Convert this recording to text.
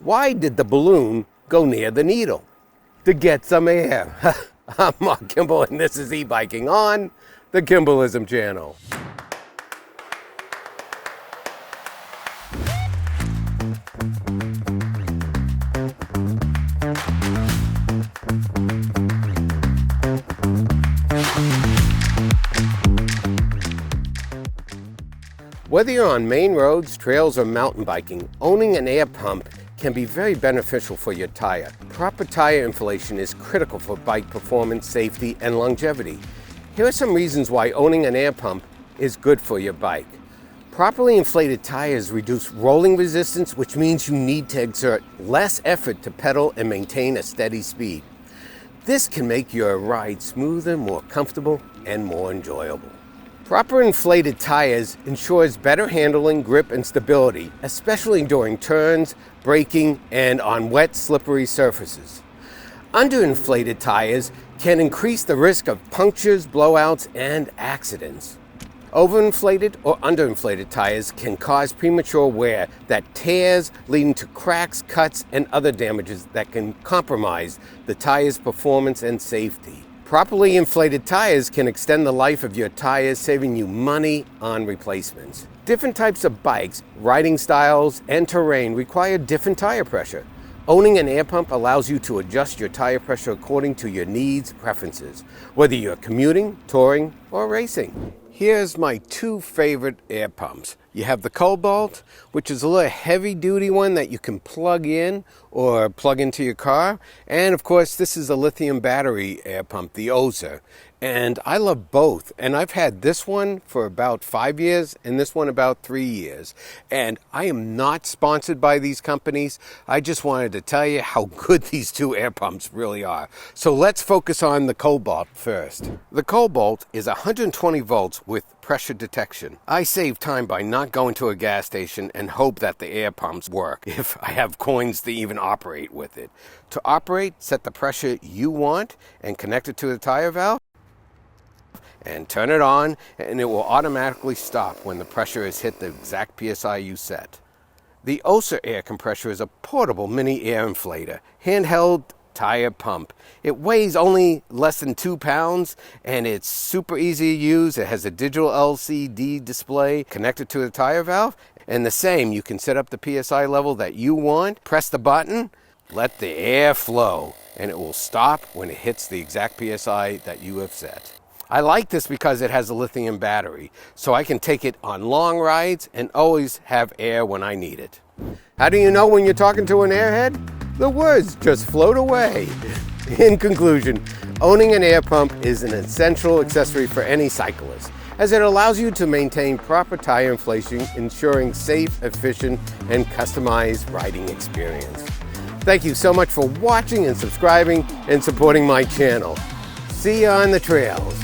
Why did the balloon go near the needle? To get some air. I'm Mark Kimball, and this is e-biking on the Kimbalism channel. Whether you're on main roads, trails, or mountain biking, owning an air pump can be very beneficial for your tire. Proper tire inflation is critical for bike performance, safety, and longevity. Here are some reasons why owning an air pump is good for your bike. Properly inflated tires reduce rolling resistance, which means you need to exert less effort to pedal and maintain a steady speed. This can make your ride smoother, more comfortable, and more enjoyable. Proper inflated tires ensures better handling, grip, and stability, especially during turns, braking, and on wet, slippery surfaces. Underinflated tires can increase the risk of punctures, blowouts, and accidents. Overinflated or underinflated tires can cause premature wear that tears, leading to cracks, cuts, and other damages that can compromise the tire's performance and safety. Properly inflated tires can extend the life of your tires, saving you money on replacements. Different types of bikes, riding styles, and terrain require different tire pressure. Owning an air pump allows you to adjust your tire pressure according to your needs, preferences, whether you're commuting, touring, or racing. Here's my two favorite air pumps. You have the Cobalt, which is a little heavy-duty one that you can plug in or plug into your car. And of course, this is a lithium battery air pump, the Ozer. And I love both. And I've had this one for about 5 years and this one about 3 years. And I am not sponsored by these companies. I just wanted to tell you how good these two air pumps really are. So let's focus on the Cobalt first. The Cobalt is 120 volts with pressure detection. I save time by not going to a gas station and hope that the air pumps work if I have coins to even operate with it. To operate, set the pressure you want and connect it to the tire valve and turn it on, and it will automatically stop when the pressure has hit the exact PSI you set. The Ozer air compressor is a portable mini air inflator, handheld tire pump. It weighs only less than 2 pounds and it's super easy to use. It has a digital LCD display connected to the tire valve, and the same, you can set up the PSI level that you want, press the button, let the air flow, and it will stop when it hits the exact PSI that you have set. I like this because it has a lithium battery, so I can take it on long rides and always have air when I need it. How do you know when you're talking to an airhead? The words just float away. In conclusion, owning an air pump is an essential accessory for any cyclist, as it allows you to maintain proper tire inflation, ensuring safe, efficient, and customized riding experience. Thank you so much for watching and subscribing and supporting my channel. See you on the trails.